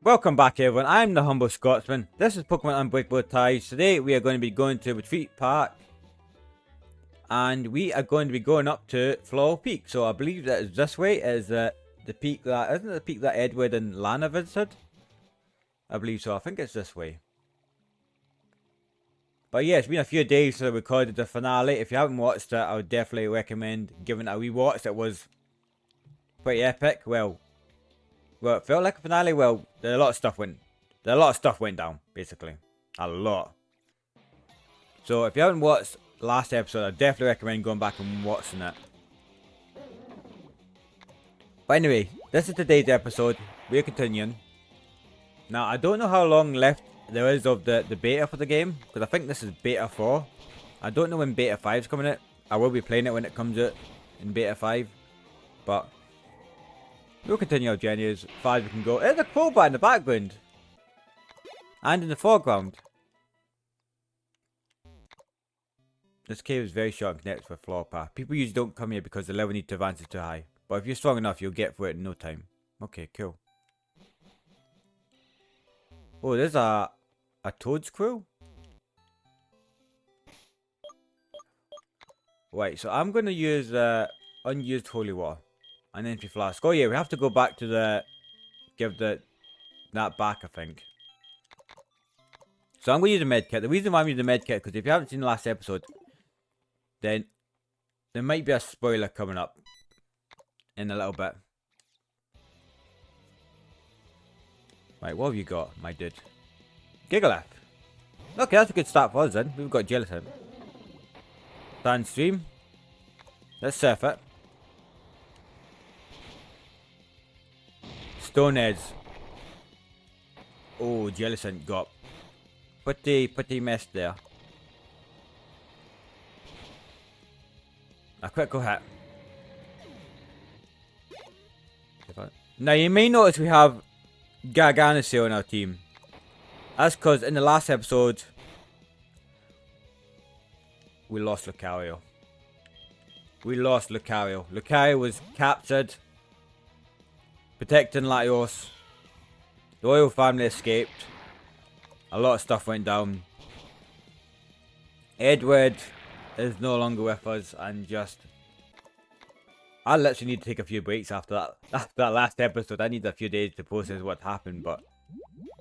Welcome back everyone, I'm the Humble Scotsman. This is Pokemon Unbreakable Ties. Today we are going to be going to Retreat Park. And we are going to be going up to Floral Peak. So I believe that is this way, is the peak that, isn't it the peak that Edward and Lana visited? I believe so, I think it's this way. But yeah, it's been a few days since I recorded the finale. If you haven't watched it, I would definitely recommend giving it a rewatch. It was pretty epic. Well, it felt like a finale. Well, a lot of stuff went down, basically. A lot. So if you haven't watched last episode, I definitely recommend going back and watching it. But anyway, this is today's episode. We're continuing. Now, I don't know how long left there is of the beta for the game, because I think this is beta 4. I don't know when beta 5 is coming out. I will be playing it when it comes out in beta 5. But we'll continue our journey as far as we can go. There's a crowbar in the background. And in the foreground. This cave is very short and connects with a floor path. People usually don't come here because the level need to advance is too high. But if you're strong enough, you'll get through it in no time. Okay, cool. Oh, there's a Toad's Quill? Right, so I'm going to use unused holy water. An empty flask. Oh yeah, we have to go back to give that back, I think. So I'm going to use a med kit. The reason why I'm using the med kit, because if you haven't seen the last episode, then there might be a spoiler coming up in a little bit. Right, what have you got, my dude? Gigalith. Okay, that's a good start for us then. We've got gelatin. Sandstream. Let's surf it. Stone Edge. Oh, gelatin got pretty messed there. A critical hit. Now you may notice we have Garganaceo on our team. That's because in the last episode we lost Lucario. Lucario was captured, protecting Latios. The royal family escaped. A lot of stuff went down. Edward is no longer with us, and I literally need to take a few breaks after that last episode. I need a few days to process what happened, but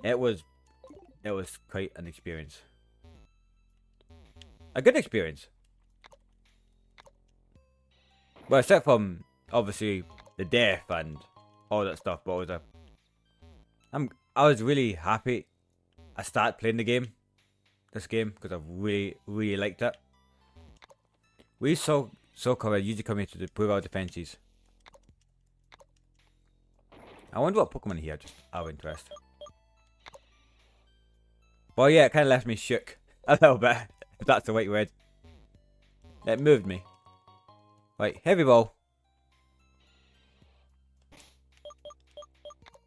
it was quite an experience. A good experience. Well, except from obviously the death and all that stuff, but I was really happy I started playing this game, because I really liked it. We so usually come here to improve our defenses. I wonder what Pokemon here, just out of interest. Well, yeah, it kind of left me shook a little bit, if that's the right word. It moved me. Right, heavy ball.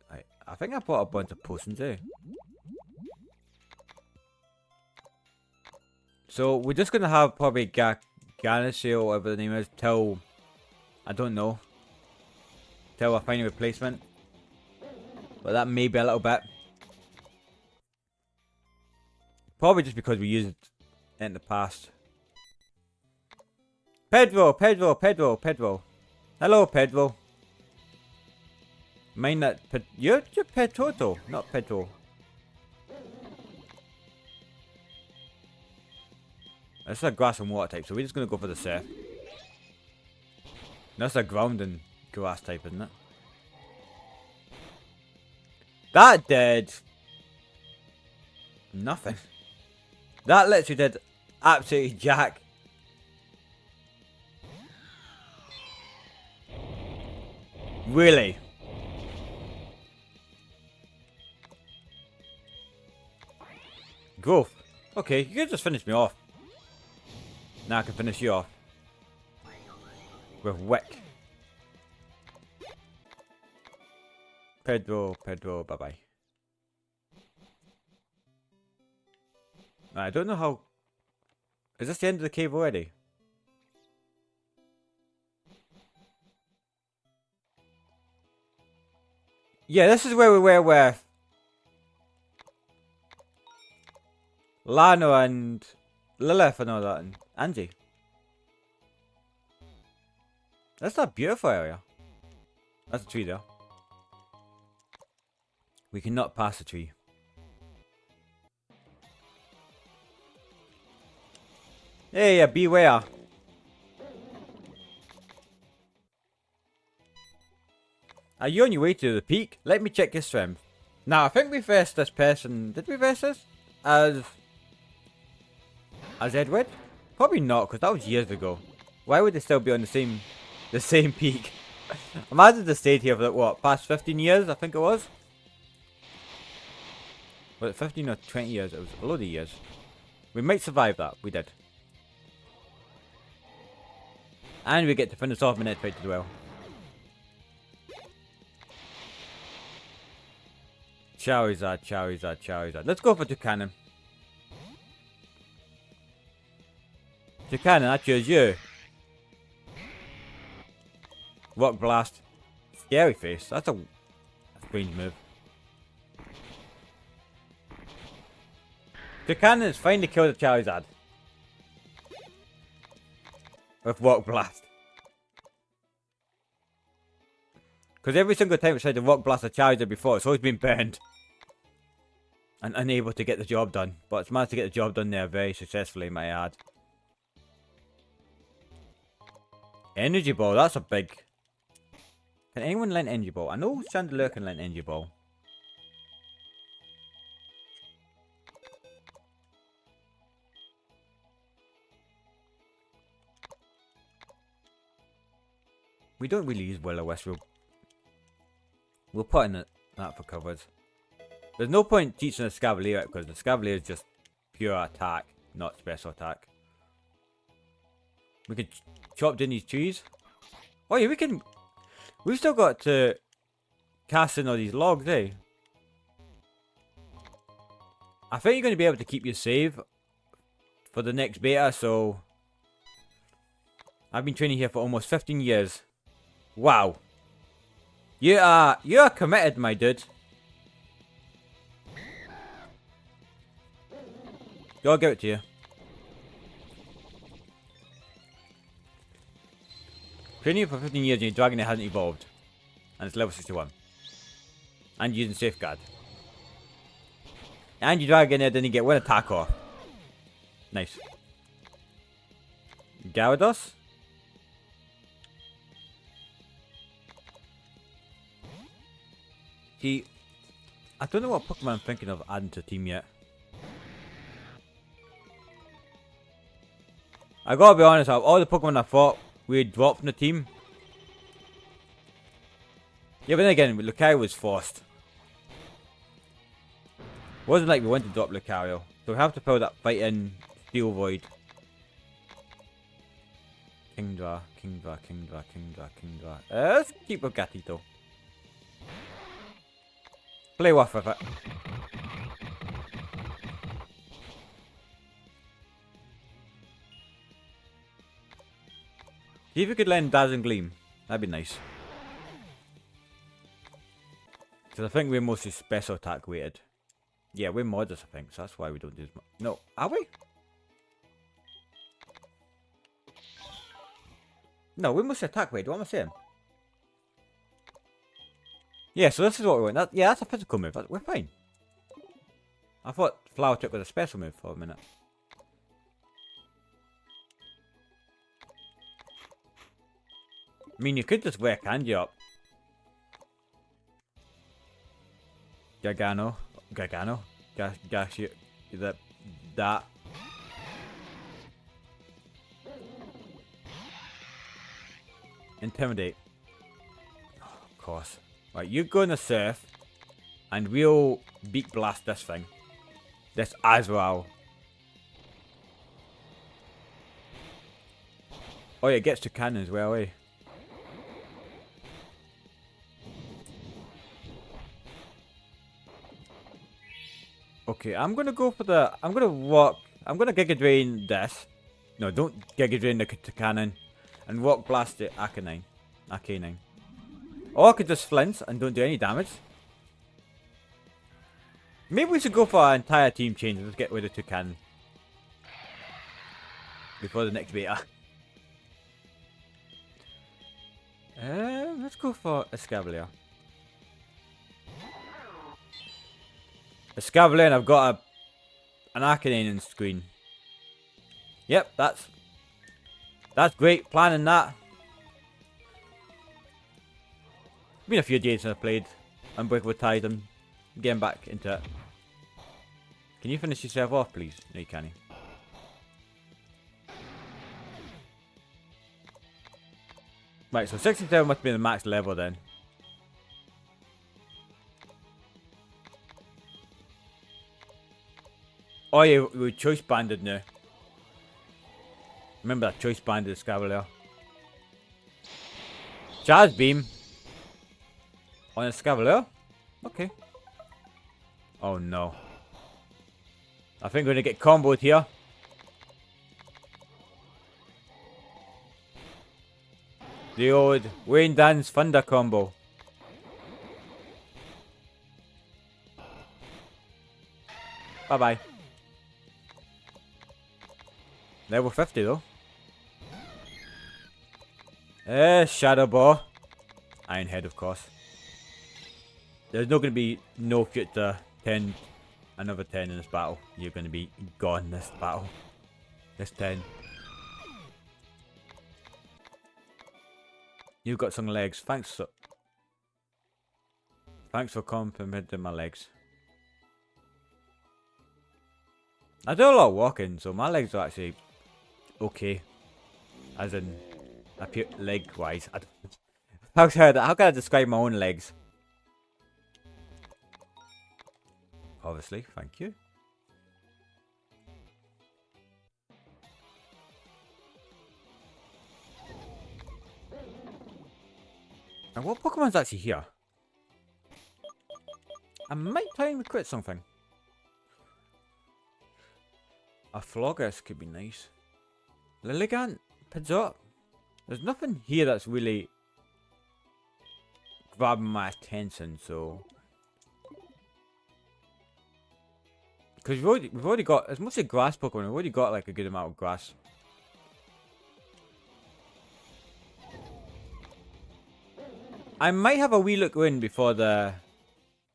Right, I think I bought a bunch of potions too. So we're just gonna have probably Garganaceo, or whatever the name is, till I don't know. Till I find a replacement. But that may be a little bit. Probably just because we used it in the past. Pedro. Hello, Pedro. Mind that. You're Pedroto, not Pedro. This is a grass and water type, so we're just gonna go for the surf. That's a ground and grass type, isn't it? That did nothing. That literally did absolutely jack. Really? Growth. Okay, you could just finish me off. Now I can finish you off. With Wick. Pedro, bye-bye. I don't know how... Is this the end of the cave already? Yeah, this is where we were with Lano and Lilith and all that, and Angie. That's a beautiful area. That's a tree there. We cannot pass the tree. Hey, beware. Are you on your way to the peak? Let me check your strength. Now, I think we versed this person. Did we verse this? As Edward? Probably not, because that was years ago. Why would they still be on the same peak? Imagine they stayed here for like, what, past 15 years, I think it was? Was it 15 or 20 years? It was a load of years. We might survive that. We did. And we get to finish off Minute Fight as well. Charizard, Charizard, Charizard. Let's go for Toucannon. Toucannon, I choose you. Rock Blast. Scary face. That's a strange move. Toucannon is fine to kill the Charizard. With Rock Blast. Because every single time it's tried to Rock Blast a Charizard before, it's always been burned. And unable to get the job done. But it's managed to get the job done there very successfully, might I add. Energy Ball, that's a big... Can anyone lend Energy Ball? I know Chandelure can lend Energy Ball. We don't really use Will-O-Wisp. We'll put in that for covers. There's no point teaching the Scavalier because the Scavalier is just pure attack, not special attack. We could chop down these trees. Oh yeah, we can... We've still got to cast in all these logs, eh? I think you're going to be able to keep your save for the next beta, so... I've been training here for almost 15 years. Wow. You are committed, my dude. I'll give it to you. Training for 15 years and your dragon hasn't evolved. And it's level 61. And using Safeguard. And your dragon didn't get one attack off. Nice. Gyarados? See, I don't know what Pokemon I'm thinking of adding to the team yet. I gotta be honest, out of all the Pokemon I thought we'd drop from the team. Yeah, but then again, Lucario was forced. Wasn't like we wanted to drop Lucario. So we have to fill that fight in Steel Void. Kingdra, Kingdra, Kingdra, Kingdra, Kingdra. Let's keep with Gatito. Play off with it. See if we could lend Dazzling Gleam. That'd be nice. Because I think we're mostly special attack weighted. Yeah, we're modest, I think, so that's why we don't do as much. No, are we? No, we're mostly attack weighted. What am I saying? Yeah, so this is what we want. Yeah, that's a physical move. We're fine. I thought Flower Trick was a special move for a minute. I mean, you could just wear Candy up. Gargano. That. Intimidate. Oh, of course. Right, you go in the surf. And we'll beat blast this thing. This as well. Oh yeah, it gets to cannon as well, eh? Okay, I'm gonna go for the... I'm gonna Giga Drain this. No, don't Giga Drain the cannon. And Rock Blast the Arcanine. Or I could just Flint and don't do any damage. Maybe we should go for an entire team change. Let's get rid of Toucan before the next beta. Let's go for Escavalier. Escavalier, and I've got an Arcanine on screen. Yep, that's great. Planning that. Been a few days since I played Unbreakable Titan. Getting back into it. Can you finish yourself off, please? No, you can't. Right, so 67 must be the max level then. Oh yeah, we choice banded now. Remember that choice banded Escavalier. Charge beam. On a Escavalier? Okay. Oh no. I think we're gonna get comboed here. The old Wayne Dance Thunder combo. Bye bye. Level 50 though. Shadow Ball. Iron Head, of course. There's not going to be no future 10, another 10 in this battle. You're going to be gone this battle. This 10. You've got some legs. Thanks for complimenting my legs. I do a lot of walking, so my legs are actually okay. As in, leg wise. How can I describe my own legs? Obviously, thank you. And what Pokemon's actually here? I might try and recruit something. A Floggus could be nice. Lilligant, Pidgeot. There's nothing here that's really grabbing my attention, so. Because we've already got, it's mostly grass Pokemon, we've already got like a good amount of grass. I might have a wee look in before the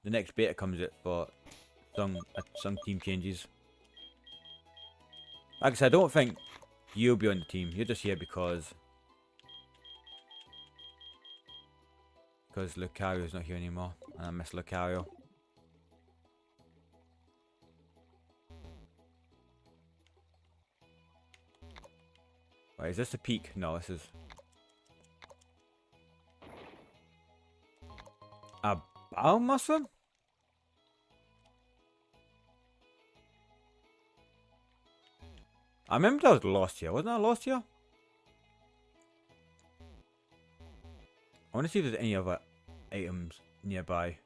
next beta comes out for some team changes. Like I said, I don't think you'll be on the team. You're just here because Lucario's not here anymore, and I miss Lucario. Wait, is this the peak? No, this is a battle mushroom? I remember I was lost here. Wasn't I lost here? I want to see if there's any other items nearby.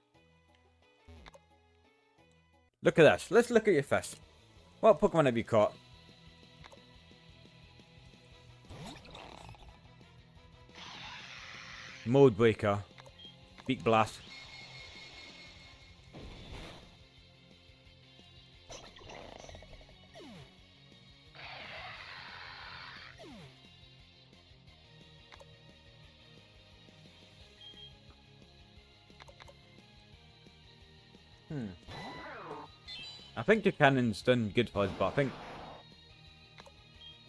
Look at this. Let's look at your fist. What Pokemon have you caught? Mold Breaker. Beak Blast. I think the cannon's done good for us, but I think...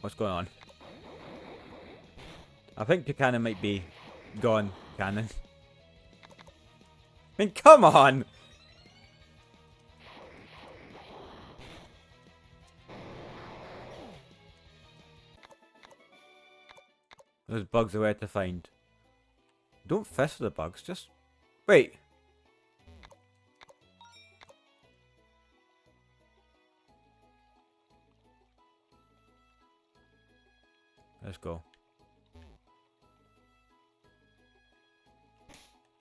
What's going on? I think the cannon might be gone, cannon. I mean, come on! Those bugs are hard to find. Don't fist with the bugs, just... Wait! Let's go.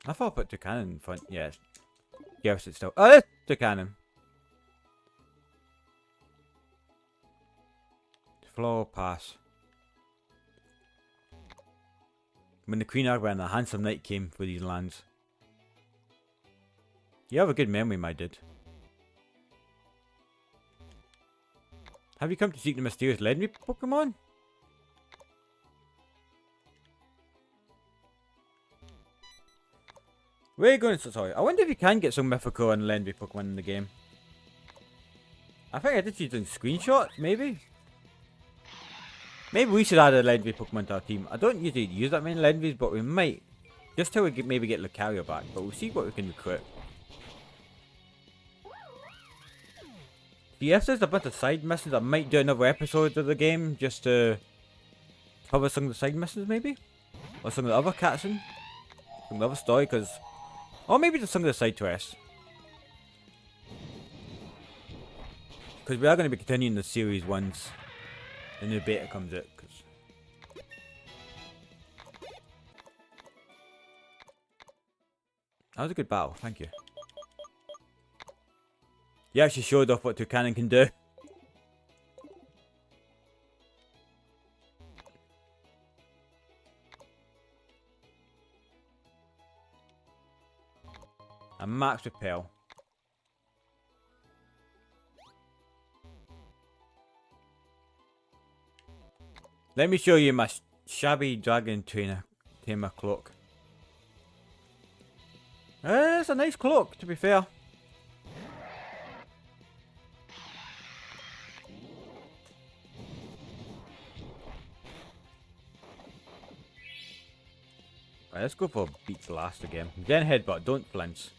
I thought I put the cannon in front. Yes. Yes, it's still. Oh, there's the cannon. Floor pass. When the Queen Arbor and the Handsome Knight came for these lands. You have a good memory, my dude. Have you come to seek the mysterious legendary Pokemon? Where are you going? Sorry, I wonder if you can get some mythical and legendary Pokemon in the game. I think I did see some screenshots, maybe? Maybe we should add a legendary Pokemon to our team. I don't usually use that many legendaries, but we might. Just till we maybe get Lucario back, but we'll see what we can recruit. Yes, there's a bunch of side missions. I might do another episode of the game just to cover some of the side missions, maybe? Or some of the other cutscenes. Some of the other story, because... Or maybe just some of the side quests. Because we are going to be continuing the series once the new beta comes out. Cause... That was a good battle, thank you. You actually showed off what Toucannon can do. A max repel. Let me show you my shabby dragon tamer cloak. It's a nice cloak, to be fair. Right, let's go for Beat Blast again. Then Headbutt, don't flinch.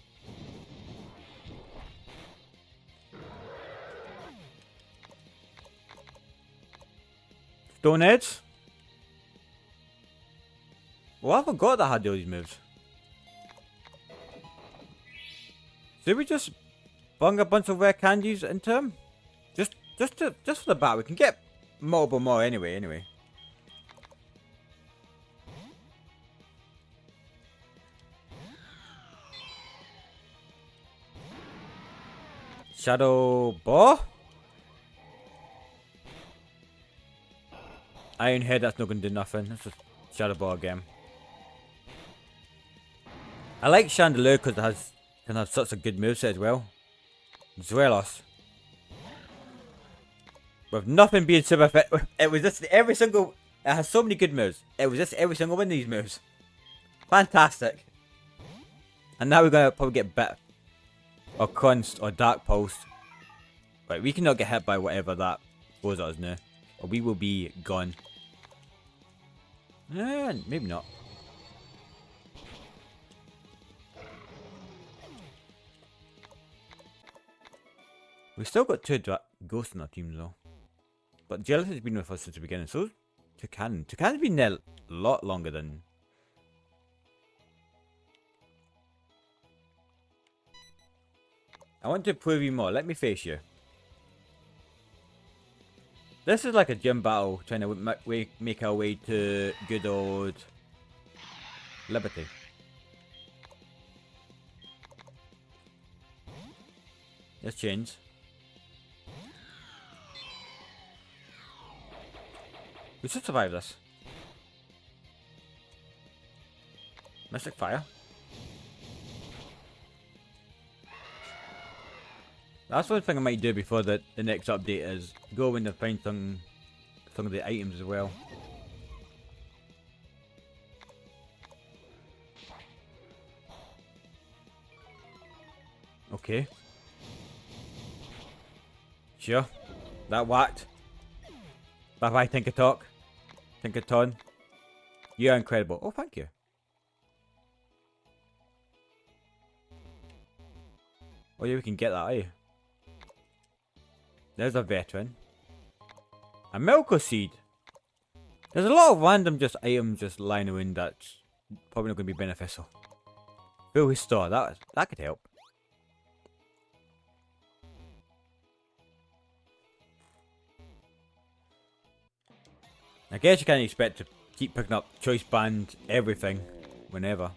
Stone Edge? Well, I forgot that I had those moves. Did we just bung a bunch of rare candies into him? Just for the bat. We can get multiple more anyway. Shadow Ball? Iron Head, that's not going to do nothing. That's just Shadow Ball again. I like Chandelier because it can have such a good moveset as well. Zwelos. With nothing being super effective. It was just every single... It has so many good moves. It was just every single one of these moves. Fantastic. And now we're going to probably get Bit. Or Const or Dark Pulse. Right, we cannot get hit by whatever that throws at us now. Or we will be gone. Maybe not. We've still got two ghosts in our team though. But Jealous has been with us since the beginning, so Toucannon. Toucannon's been there a lot longer than... I want to prove you more. Let me face you. This is like a gym battle trying to make our way to good old Liberty. Let's change. We should survive this. Mystic Fire. That's one thing I might do before the next update is go in and find some of the items as well. Okay. Sure. That whacked. Bye bye Tinkaton. Tinkaton. You are incredible. Oh, thank you. Oh yeah, we can get that, eh? There's a veteran. A Milko Seed. There's a lot of random just items just lying around that's probably not going to be beneficial. Full restore. That could help. I guess you can't expect to keep picking up choice band everything whenever.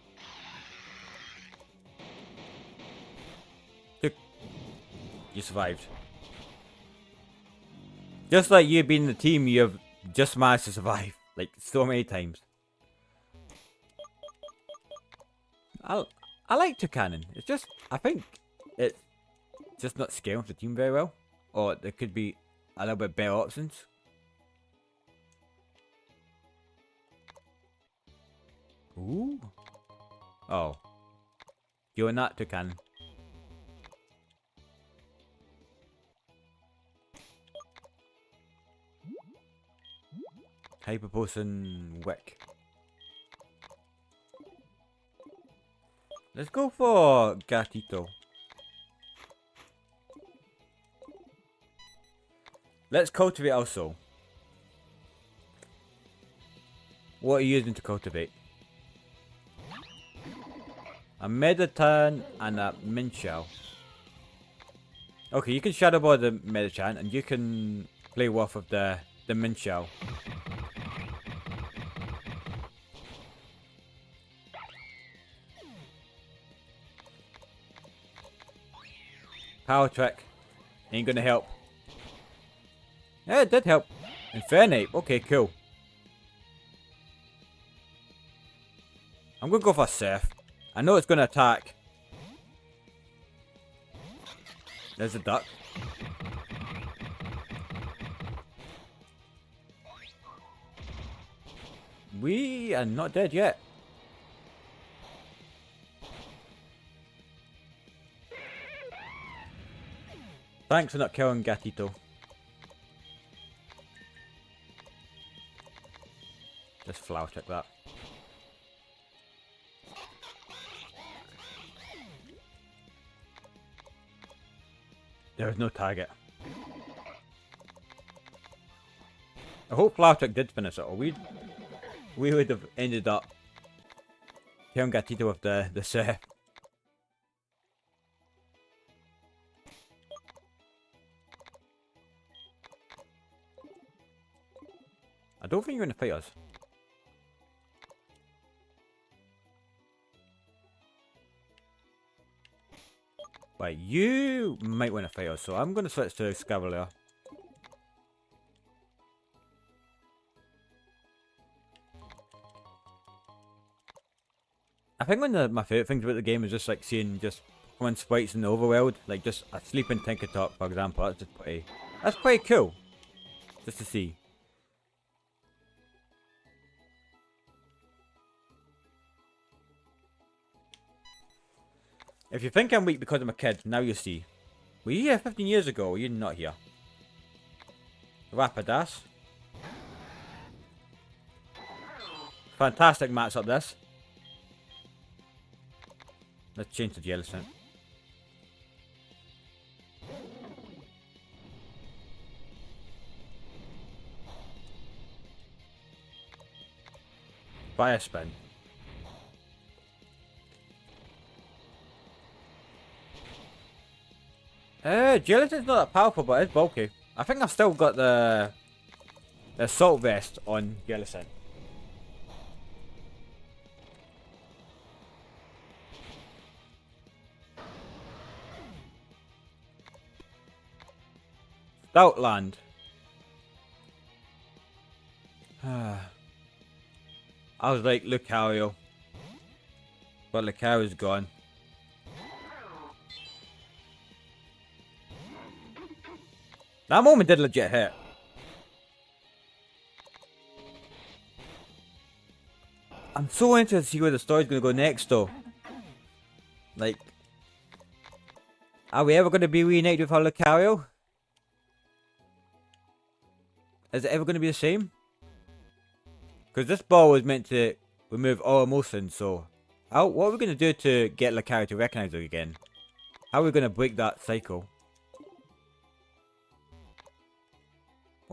You survived. Just like you being the team, you have just managed to survive. Like, so many times. I like Toucannon. It's just, I think it's just not scaling for the team very well. Or there could be a little bit better options. Ooh. Oh. You're not toucan. Hyper Potion Wick. Let's go for Gatito. Let's cultivate also. What are you using to cultivate? A Meditan and a Minchel. Okay, you can Shadow Ball the Meditan and you can play off of the Minchel. Power Trick. Ain't gonna help. Yeah, it did help. Infernape. Okay, cool. I'm gonna go for Surf. I know it's gonna attack. There's a duck. We are not dead yet. Thanks for not killing Gatito. Just flower check that. There was no target. I hope flower check did finish it, or we would have ended up killing Gatito with the surf. I don't think you're gonna fight us. But you might want to fight us, so I'm gonna switch to Scavalier. I think one of my favourite things about the game is just like seeing just Pokemon sprites in the overworld, like just a sleeping Tinkertop, for example. That's pretty cool, just to see. If you think I'm weak because I'm a kid, now you see. Were you here 15 years ago, or were you not here? Rapidash. Fantastic match up this. Let's change to Jellicent. Fire Spin. Jellicent's not that powerful, but it's bulky. I think I've still got the Assault Vest on Jellicent. Stoutland. I was like Lucario, but Lucario's gone. That moment did legit hit. I'm so interested to see where the story's gonna go next though. Like, are we ever gonna be reunited with our Lucario? Is it ever gonna be the same? Because this ball was meant to remove all emotions, so what are we gonna do to get Lucario to recognize it again? How are we gonna break that cycle?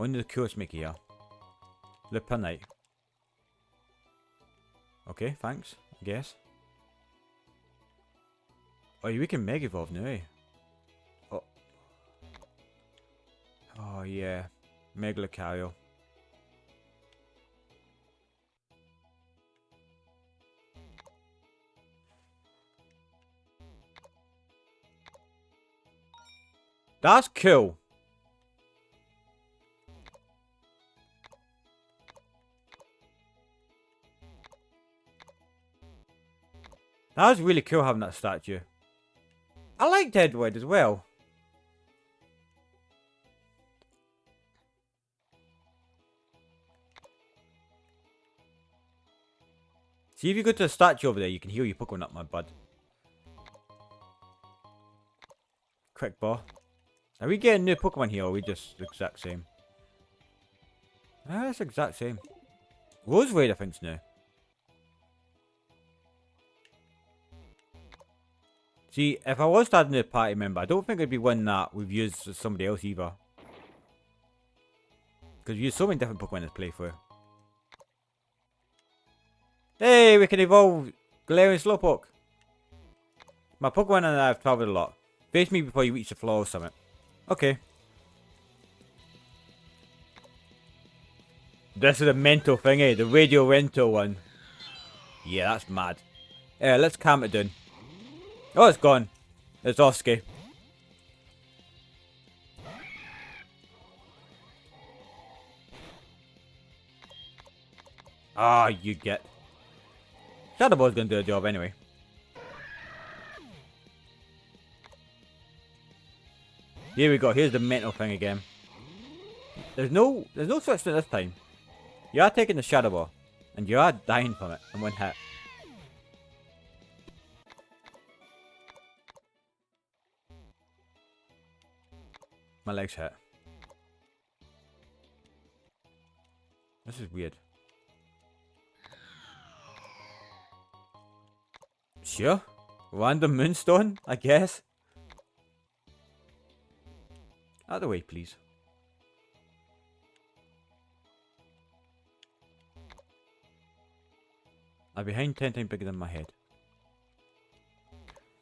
Only the coolest Mickey here. Lupinite. Okay, thanks, I guess. Oh, we can Mega Evolve now, eh? Oh. Oh, yeah. Mega Lucario. That's cool. That was really cool having that statue. I liked Edward as well. See if you go to the statue over there, you can heal your Pokemon up, my bud. Quick ball. Are we getting new Pokemon here, or are we just the exact same? Ah, it's the exact same. Rosewaid, I think's new. See, if I was to add a new party member, I don't think it'd be one that we've used with somebody else either. Because we use so many different Pokemon in this playthrough. Hey, we can evolve Galarian Slowpoke. My Pokemon and I have travelled a lot. Face me before you reach the floor summit. Okay. This is a mental thing, eh? The radio rental one. Yeah, that's mad. Let's calm it down. Oh, it's gone. It's Oski. Ah, you get. Shadow Ball's gonna do a job anyway. Here we go. Here's the mental thing again. There's no switch to this time. You are taking the Shadow Ball, and you are dying from it in one hit. My legs hurt. This is weird. Sure. Random Moonstone, I guess. Out of the way, please. I'm behind 10 times bigger than my head.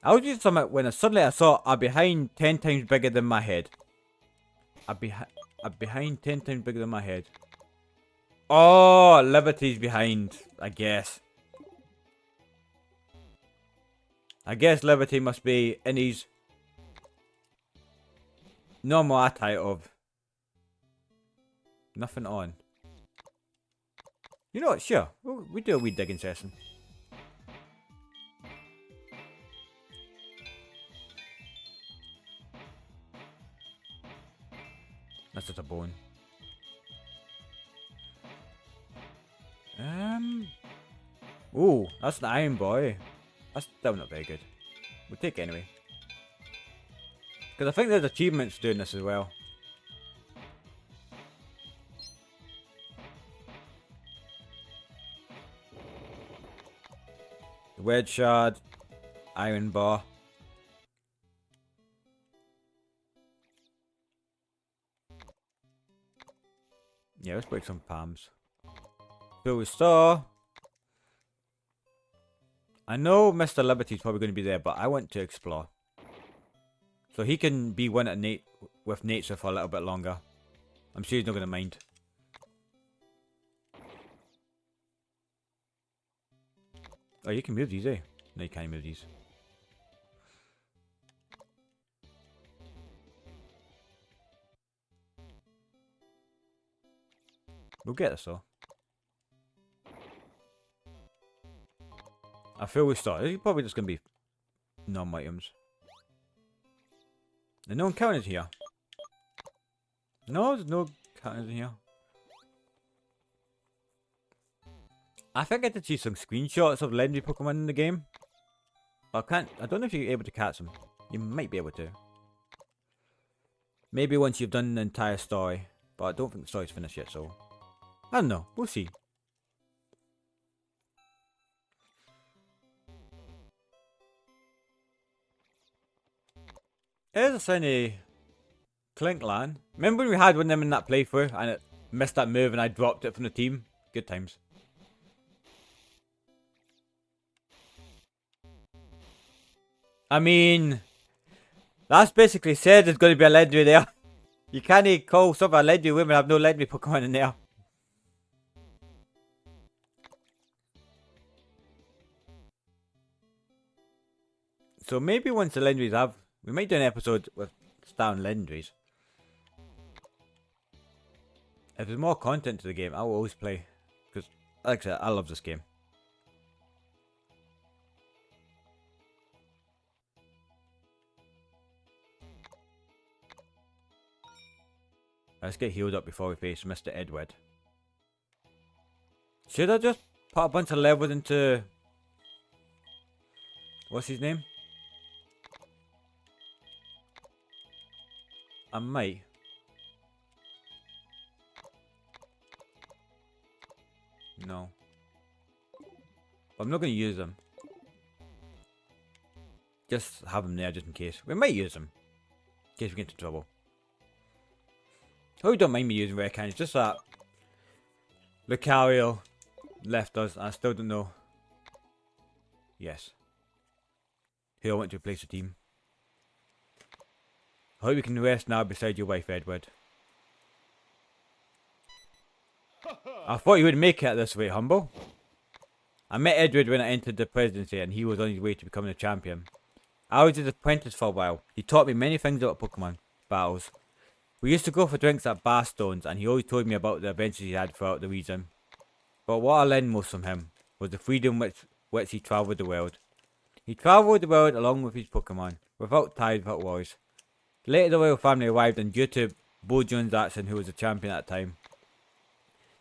I was doing something when suddenly I saw I'm behind 10 times bigger than my head. I'm behind 10 times bigger than my head. Oh, Liberty's behind, I guess. I guess Liberty must be in his normal attitude of nothing on. You know what, sure, we do a wee digging session. That's just a bone. Ooh, that's an Iron Boy. That's still not very good. We'll take it anyway. Because I think there's achievements doing this as well. The Wedge Shard. Iron Bar. Yeah, let's break some palms. Full Restore. I know Mr. Liberty's probably going to be there, but I want to explore. So he can be one at with nature for a little bit longer. I'm sure he's not going to mind. Oh, you can move these, eh? No, you can't move these. We'll get this though. I feel we start. This is probably just going to be non-items. There's no encounters here. No, there's no encounters here. I think I did see some screenshots of legendary Pokemon in the game. But I don't know if you're able to catch them. You might be able to. Maybe once you've done the entire story. But I don't think the story's finished yet, so. I don't know. We'll see. Here's a shiny Clinkland. Remember when we had one of them in that playthrough and it missed that move and I dropped it from the team? Good times. I mean, that's basically said there's going to be a legendary there. You can't call something a legendary women have no legendary Pokemon in there. So maybe once the legendaries have, we might do an episode with down legendaries. If there's more content to the game, I will always play. Because, like I said, I love this game. Let's get healed up before we face Mr. Edward. Should I just put a bunch of levels into... What's his name? I might. No. But I'm not going to use them. Just have them there just in case. We might use them. In case we get into trouble. Hope you don't mind me using rare candies. Just that Lucario left us. I still don't know. Yes. Who I want to replace the team. I hope you can rest now beside your wife, Edward. I thought you would make it this way, Humble. I met Edward when I entered the presidency and he was on his way to becoming a champion. I was his apprentice for a while. He taught me many things about Pokemon battles. We used to go for drinks at Bar Stones and he always told me about the adventures he had throughout the region. But what I learned most from him was the freedom which he travelled the world. He travelled the world along with his Pokemon, without ties, without worries. Later the royal family arrived and due to Bo Jones Jackson, who was a champion at the time,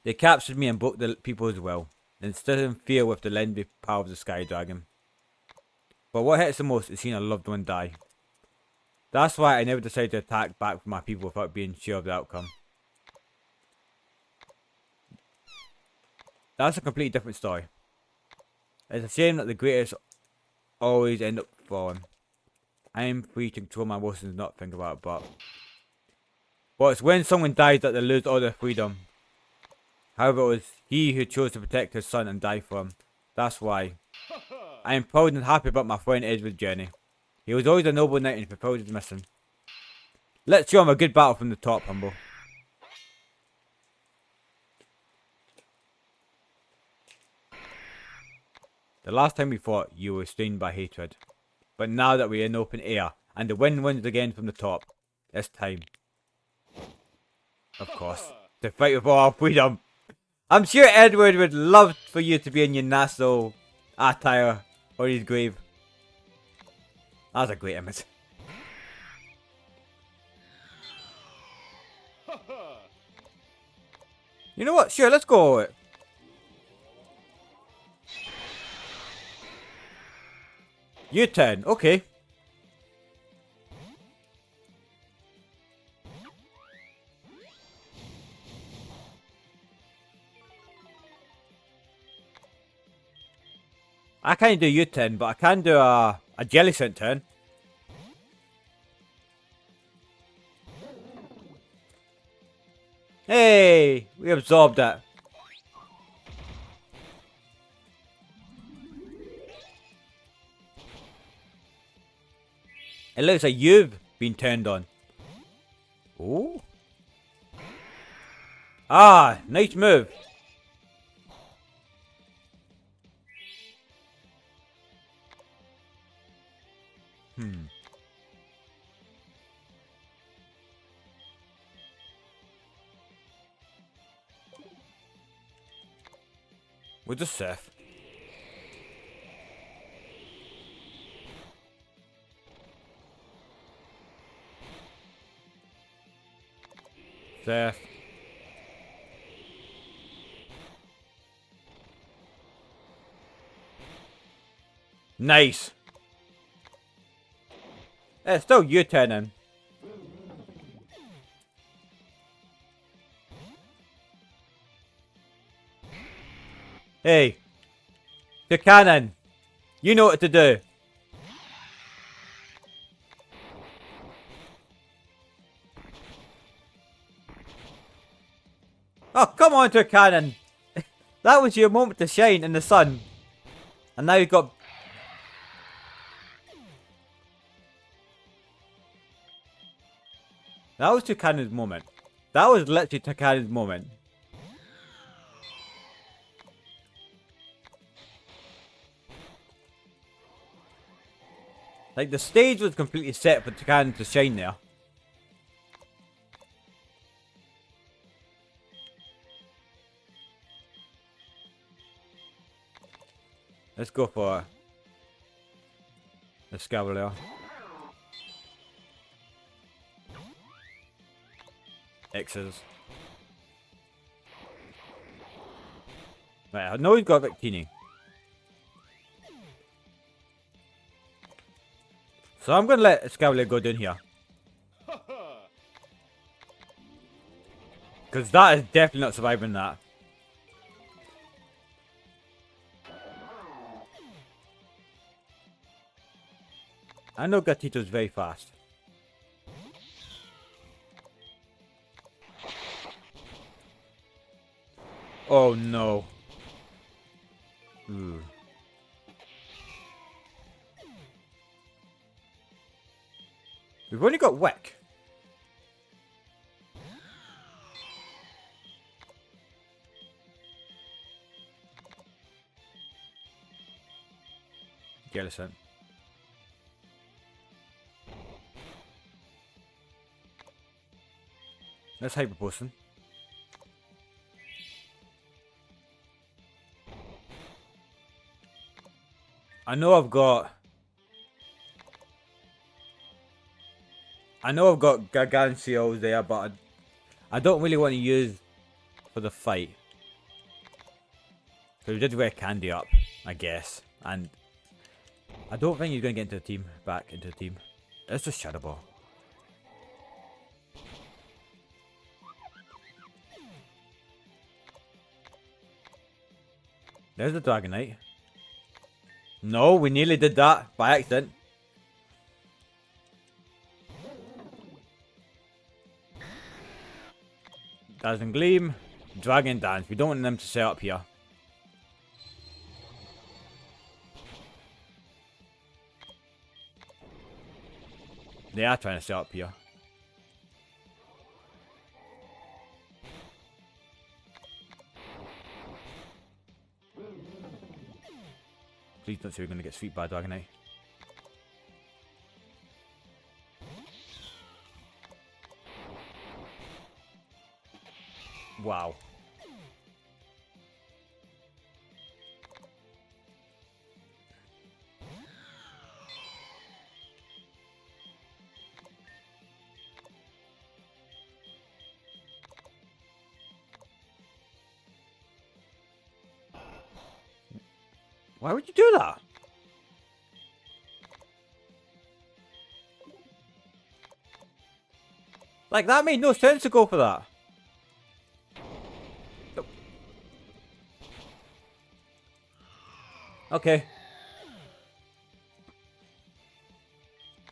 they captured me and broke the people's will, and instilled in fear with the legendary power of the Sky Dragon. But what hurts the most is seeing a loved one die. That's why I never decided to attack back for my people without being sure of the outcome. That's a completely different story. It's a shame that the greatest always end up falling. I am free to control my emotions and not think about it, but it's when someone dies that they lose all their freedom. However, it was he who chose to protect his son and die for him. That's why. I am proud and happy about my friend Edward's journey. He was always a noble knight and fulfilled his mission. Let's show him a good battle from the top, Humble. The last time we fought, you were stained by hatred. But now that we're in open air, and the wind winds again from the top, it's time. Of course. To fight for our freedom. I'm sure Edward would love for you to be in your national attire on his grave. That's a great image. You know what? Sure, let's go with it. U-turn, okay. I can't do U-turn, but I can do a jelly scent turn. Hey, we absorbed that. It looks like you've been turned on. Oh. Ah, nice move. We'll just surf. Surf. Nice. It's still you turning. Hey. The cannon. You know what to do. Oh, come on, Turkanon. That was your moment to shine in the sun. And now you've got... That was Turkanon's moment. That was literally Turkanon's moment. Like, the stage was completely set for Turkanon to shine there. Let's go for the Scavalier. X's. Right, I know he's got Victini. So I'm going to let Escavalier go down here. Because that is definitely not surviving that. I know Gatito's very fast. Oh no. Ooh. We've only got Wick. Yeah, listen. Let's Hyper Potion. I know I've got Gargantuos there, but I don't really want to use for the fight. So we did wear Candy up, I guess. And I don't think he's going to get into the team, back into the team. It's just Shadow Ball. There's the Dragonite. No, we nearly did that by accident. Dazzling Gleam, Dragon Dance. We don't want them to set up here. They are trying to set up here. Please don't say we're going to get sweet by Dragonite. Wow. Why would you do that? Like, that made no sense to go for that. Okay.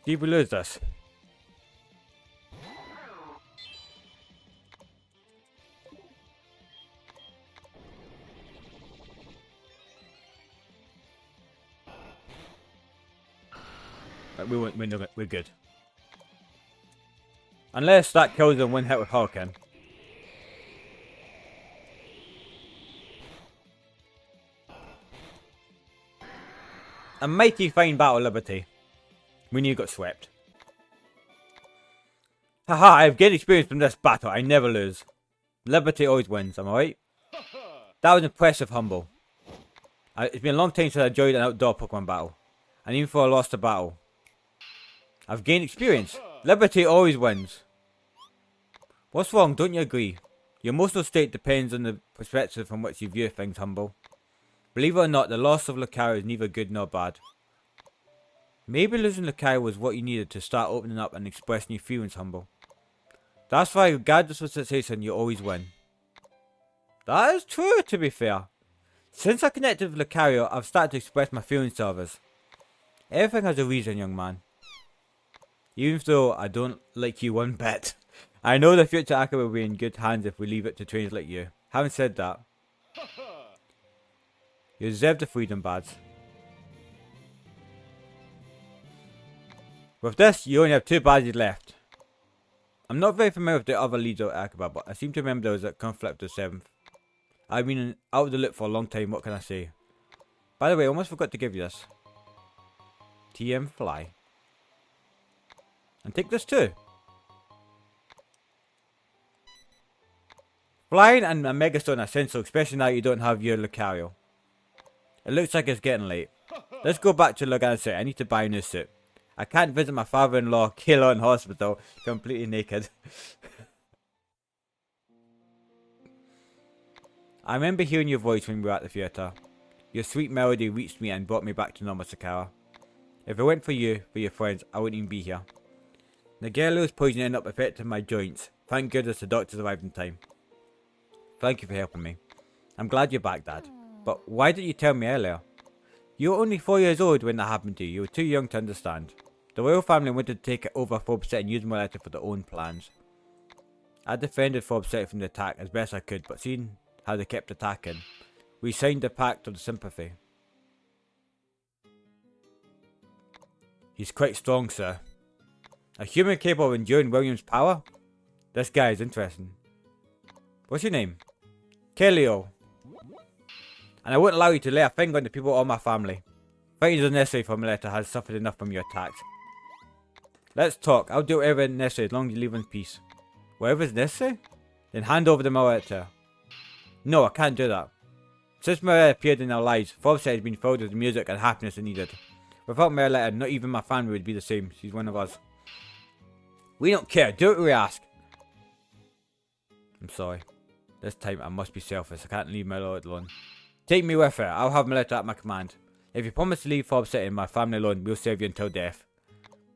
See if we lose this. Right, we're good. Unless that kills in one hit with Hurricane. A mighty fine battle, Liberty. We knew you got swept. Haha, I've gained experience from this battle. I never lose. Liberty always wins, am I right? That was impressive, Humble. It's been a long time since I enjoyed an outdoor Pokemon battle. And even before I lost a battle, I've gained experience. Liberty always wins. What's wrong? Don't you agree? Your emotional state depends on the perspective from which you view things, Humble. Believe it or not, the loss of Lucario is neither good nor bad. Maybe losing Lucario was what you needed to start opening up and expressing your feelings, Humble. That's why, regardless of the situation, you always win. That is true, to be fair. Since I connected with Lucario, I've started to express my feelings to others. Everything has a reason, young man. Even though I don't like you one bit. I know the future Akebia will be in good hands if we leave it to trainers like you. Having said that, you deserve the freedom badge. With this, you only have 2 badges left. I'm not very familiar with the other leads of Akebia, but I seem to remember there was a conflict with 7th. I've been out of the loop for a long time, what can I say? By the way, I almost forgot to give you this. TM Fly. And take this too. Flying and a Megastone are essential, especially now you don't have your Lucario. It looks like it's getting late. Let's go back to Lagana City. I need to buy a new suit. I can't visit my father-in-law, Kayla, in hospital, completely naked. I remember hearing your voice when we were at the theatre. Your sweet melody reached me and brought me back to normal, Sakara. If it weren't for you, for your friends, I wouldn't even be here. Nagello's poison ended up affecting my joints. Thank goodness the doctors arrived in time. Thank you for helping me. I'm glad you're back, Dad. But why didn't you tell me earlier? You were only 4 years old when that happened to you. You were too young to understand. The royal family wanted to take over Forbes City and use my letter for their own plans. I defended Forbes City from the attack as best I could, but seeing how they kept attacking, we signed a pact of sympathy. He's quite strong, sir. A human capable of enduring William's power? This guy is interesting. What's your name? Kelio. And I won't allow you to lay a finger on the people or my family. Fighting is unnecessary for Meletta has suffered enough from your attacks. Let's talk. I'll do whatever is necessary as long as you leave in peace. Whatever is necessary? Then hand over the Meletta. No, I can't do that. Since Meletta appeared in our lives, Forbes City has been filled with the music and happiness it needed. Without Meletta, not even my family would be the same. She's one of us. We don't care. Do what we ask. I'm sorry. This time I must be selfish. I can't leave Meletta alone. Take me with her. I'll have Meletta at my command. If you promise to leave Forbes City and my family alone, we'll save you until death.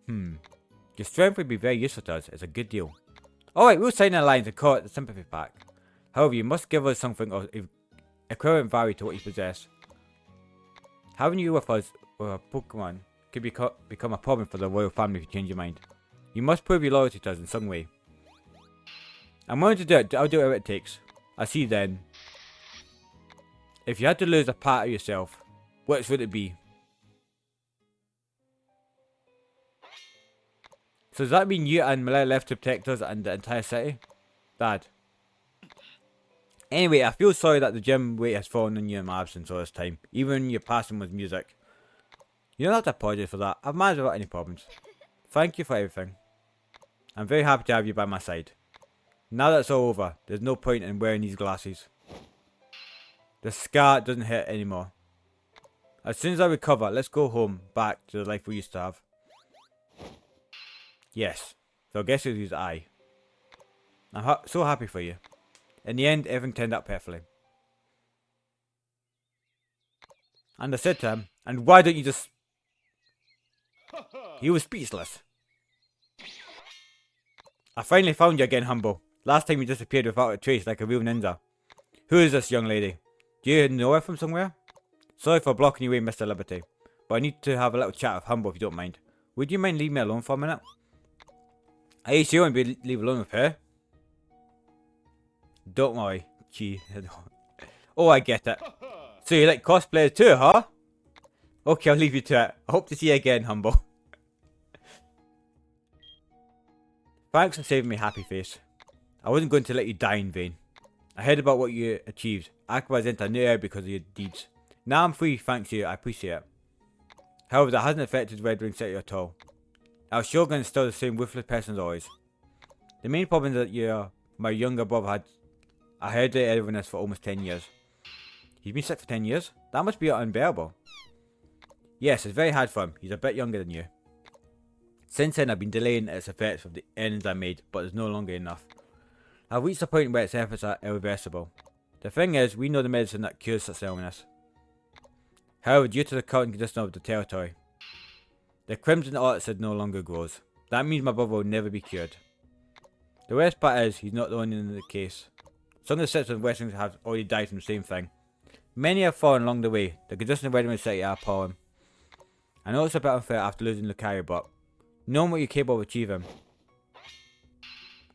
Your strength would be very useful to us. It's a good deal. Alright, we'll sign an alliance and call it the Sympathy Pact. However, you must give us something of equivalent value to what you possess. Having you with us with a Pokemon could become a problem for the royal family if you change your mind. You must prove your loyalty to us in some way. I'm willing to do it. I'll do whatever it takes. I'll see you then. If you had to lose a part of yourself, which would it be? So does that mean you and Malaya left to protect us and the entire city? Dad. Anyway, I feel sorry that the gym weight has fallen on you in my absence all this time, even when your passion was music. You don't have to apologize for that. I've managed without any problems. Thank you for everything. I'm very happy to have you by my side. Now that it's all over, there's no point in wearing these glasses. The scar doesn't hurt anymore. As soon as I recover, let's go home, back to the life we used to have. Yes, so I guess you'll use I. I'm so happy for you. In the end, everything turned out perfectly. And I said to him, and why don't you just... He was speechless. I finally found you again, Humble. Last time you disappeared without a trace like a real ninja. Who is this young lady? Do you know her from somewhere? Sorry for blocking you away, Mr. Liberty, but I need to have a little chat with Humble if you don't mind. Would you mind leaving me alone for a minute? Are you sure you want to be leave alone with her? Don't worry, gee. Oh, I get it. So you like cosplayers too, huh? Okay, I'll leave you to it. I hope to see you again, Humble. Thanks for saving me, Happy Face. I wasn't going to let you die in vain. I heard about what you achieved. Akebia entered a new era because of your deeds. Now I'm free, thanks to you. I appreciate it. However, that hasn't affected Red Ring City at all. Our Shogun is still the same ruthless person as always. The main problem is that my younger brother had a hereditary illness for almost 10 years. He's been sick for 10 years? That must be unbearable. Yes, it's very hard for him. He's a bit younger than you. Since then, I've been delaying its effects of the earnings I made, but it's no longer enough. I've reached a point where its efforts are irreversible. The thing is, we know the medicine that cures such illness. However, due to the current condition of the territory, the Crimson Orchid no longer grows. That means my brother will never be cured. The worst part is, he's not the only in the case. Some of the citizens of Western have already died from the same thing. Many have fallen along the way. The conditions of Redmond City are appalling. I know it's a bit unfair after losing Lucario, but knowing what you're capable of achieving,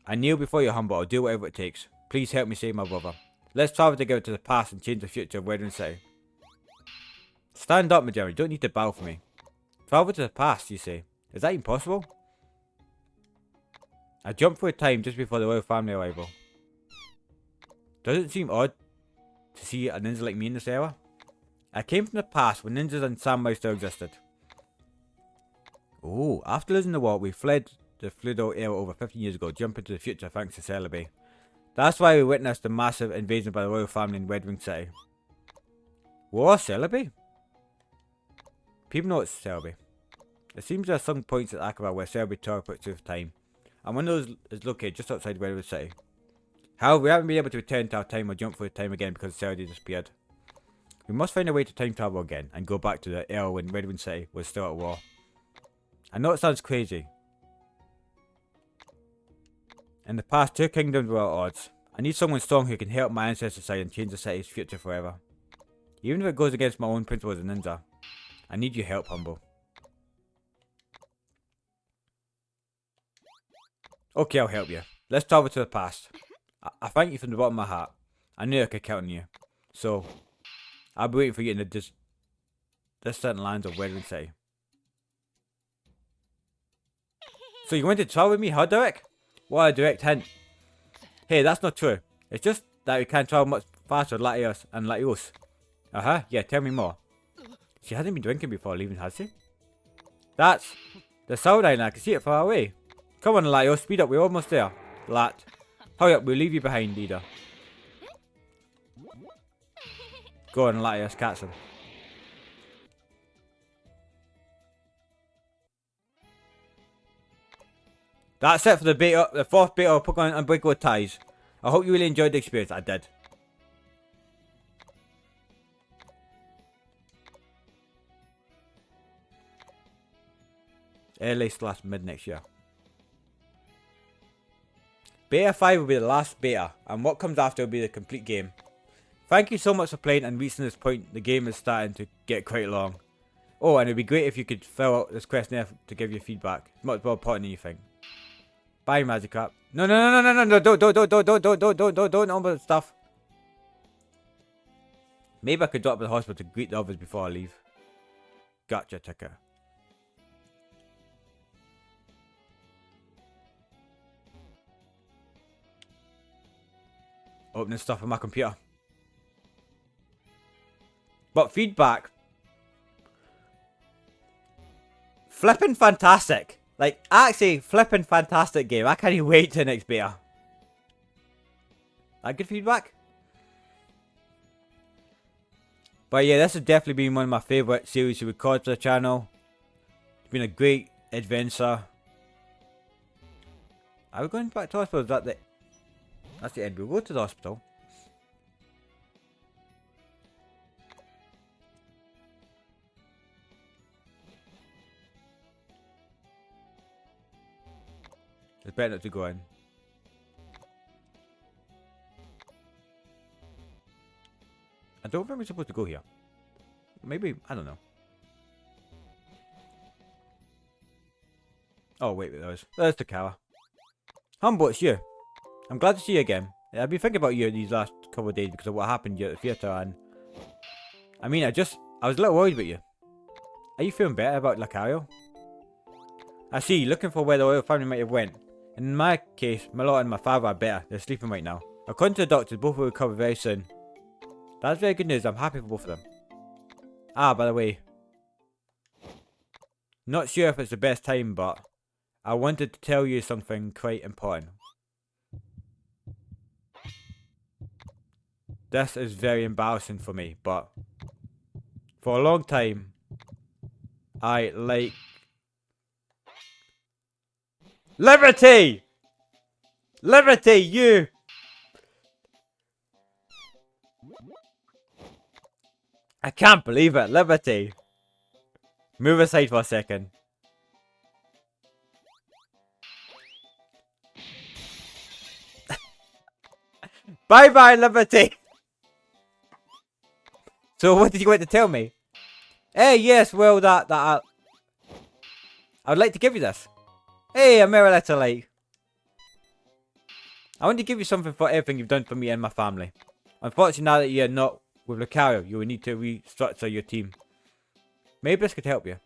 I kneel before you, Humble. I'll do whatever it takes. Please help me save my brother. Let's travel together to the past and change the future of Redmond City. Stand up, Majora. You don't need to bow for me. Travel to the past, you say? Is that impossible? I jumped through time just before the royal family arrival. Does it seem odd to see a ninja like me in this era? I came from the past when ninjas and samurai still existed. Oh, after losing the war, we fled the feudal era over 15 years ago, jumping to the future thanks to Celebi. That's why we witnessed the massive invasion by the royal family in Red Ring City. War Celebi? People know it's Celebi. It seems there are some points at Akebia where Celebi teleports through time, and one of those is located just outside Red Ring City. However, we haven't been able to return to our time or jump through time again because Saturday disappeared. We must find a way to time travel again and go back to the era when Redwood City was still at war. I know it sounds crazy. In the past, two kingdoms were at odds. I need someone strong who can help my ancestors side and change the city's future forever. Even if it goes against my own principles as a ninja. I need your help, Humble. Okay, I'll help you. Let's travel to the past. I thank you from the bottom of my heart. I knew I could count on you. So, I'll be waiting for you in the distant lands of Redwood City. So you want to travel with me, huh, Derek? What a direct hint. Hey, that's not true. It's just that we can't travel much faster with Latios and Latios. Yeah, tell me more. She hasn't been drinking before leaving, has she? That's the sound island. I can see it far away. Come on, Latios, speed up, we're almost there. Lat. Hurry up, we'll leave you behind, leader. Go on, Latios, catch him. That's it for the fourth beta of Pokemon Unbreakable Ties. I hope you really enjoyed the experience. I did. Early/mid next year. Beta 5 will be the last beta, and what comes after will be the complete game. Thank you so much for playing and reaching this point. The game is starting to get quite long. Oh, and it would be great if you could fill out this questionnaire to give your feedback. It's much more important than you think. Bye, Magikarp. No, don't open stuff. Maybe I could drop by the hospital to greet the others before I leave. Gotcha, ticker. Opening stuff on my computer. But feedback. Flippin' fantastic. Like, actually, flippin' fantastic game. I can't even wait to the next beta. That good feedback? But yeah, this has definitely been one of my favourite series to record for the channel. It's been a great adventure. Are we going back to hospital? Is that the... That's the end. We'll go to the hospital. It's better not to go in. I don't think we're supposed to go here. Maybe, I don't know. Oh, wait, there's Takara. Humble, it's you. I'm glad to see you again. I've been thinking about you these last couple of days because of what happened here at the theatre, and... I mean, I was a little worried about you. Are you feeling better about Lucario? I see, looking for where the royal family might have went. In my case, my lot and my father are better. They're sleeping right now. According to the doctors, both will recover very soon. That's very good news. I'm happy for both of them. Ah, by the way. Not sure if it's the best time, but I wanted to tell you something quite important. This is very embarrassing for me, but for a long time, I like... Liberty! Liberty, you! I can't believe it, Liberty! Move aside for a second. Bye bye, Liberty! So what did you want to tell me? Hey, yes, well, I would like to give you this. Hey, a mirror letter light. I want to give you something for everything you've done for me and my family. Unfortunately, now that you're not with Lucario, you will need to restructure your team. Maybe this could help you.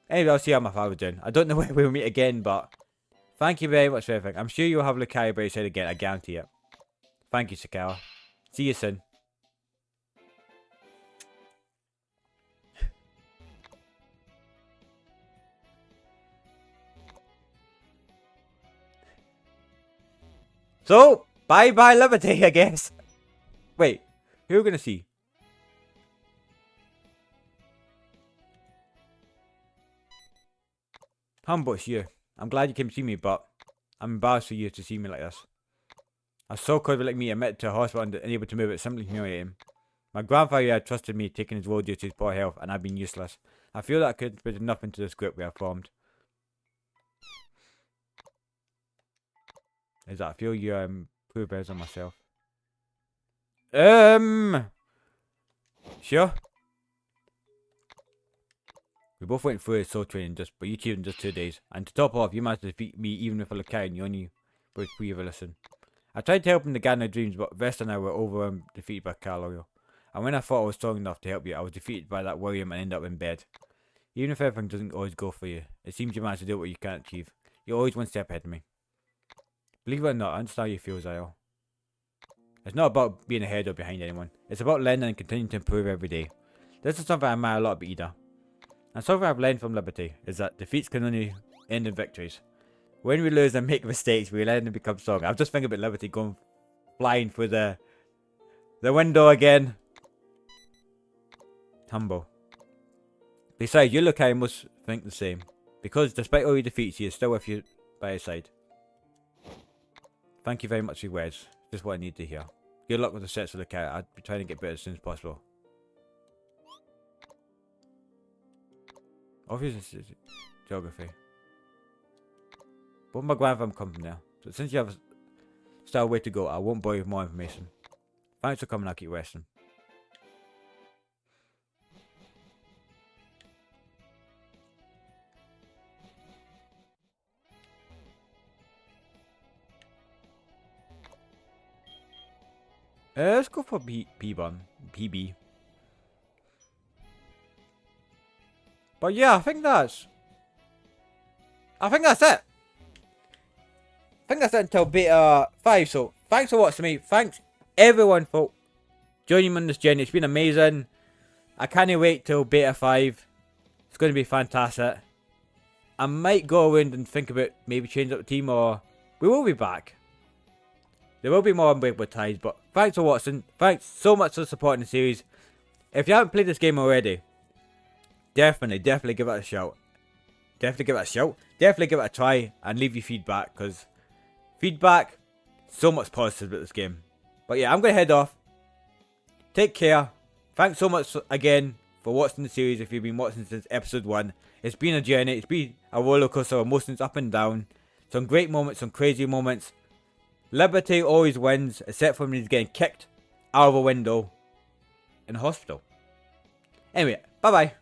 Anyway, I'll see how my father's doing. I don't know when we'll meet again, but thank you very much for everything. I'm sure you'll have Lucario by your side again, I guarantee it. Thank you, Sakura. See you soon. So, bye-bye Liberty, I guess. Wait, who are we going to see? Humble, it's you. I'm glad you came to see me, but I'm embarrassed for you to see me like this. A so-called like me admitted to a hospital and unable to move it simply humiliating. My grandfather had trusted me, taking his role due to his poor health, and I've been useless. I feel that I contributed nothing to this group we have formed. Is that I feel you improve better on myself. Sure. We both went through a soul training but you achieved in just 2 days. And to top off, you managed to defeat me even with a look and you only were 3 of a listen. I tried to help him to gather dreams, but Vesta and I were overwhelmed, defeated by Carlisle. And when I thought I was strong enough to help you, I was defeated by that William and ended up in bed. Even if everything doesn't always go for you, it seems you managed to do what you can't achieve. You're always one step ahead of me. Believe it or not, I understand how you feel, Zyle. It's not about being ahead or behind anyone. It's about learning and continuing to improve every day. This is something I admire a lot about Ida. And something I've learned from Liberty is that defeats can only end in victories. When we lose and make mistakes, we learn and become stronger. I'm just thinking about Liberty going flying through the window again. Humble. Besides, you look I must think the same. Because despite all your defeats, he is still with you by his side. Thank you very much for your words. Just what I need to hear. Good luck with the sets for the cat. I'll be trying to get better as soon as possible. Obviously, geography. But my grandfather come from there. So since you have still a way to go, I won't bore you with more information. Thanks for coming, I'll keep resting. Let's go for PB. But yeah, I think that's it. I think that's it until beta 5. So thanks for watching me. Thanks everyone for joining me on this journey. It's been amazing. I can't wait till beta 5. It's going to be fantastic. I might go around and think about maybe changing up the team, or we will be back. There will be more Unbreakable ties, but thanks for watching. Thanks so much for supporting the series. If you haven't played this game already, definitely give it a shout. Definitely give it a try and leave your feedback, because feedback, so much positive about this game. But yeah, I'm going to head off. Take care. Thanks so much again for watching the series if you've been watching since episode 1. It's been a journey. It's been a roller coaster of emotions up and down. Some great moments, some crazy moments. Liberty always wins, except for when he's getting kicked out of a window in a hospital. Anyway, bye bye.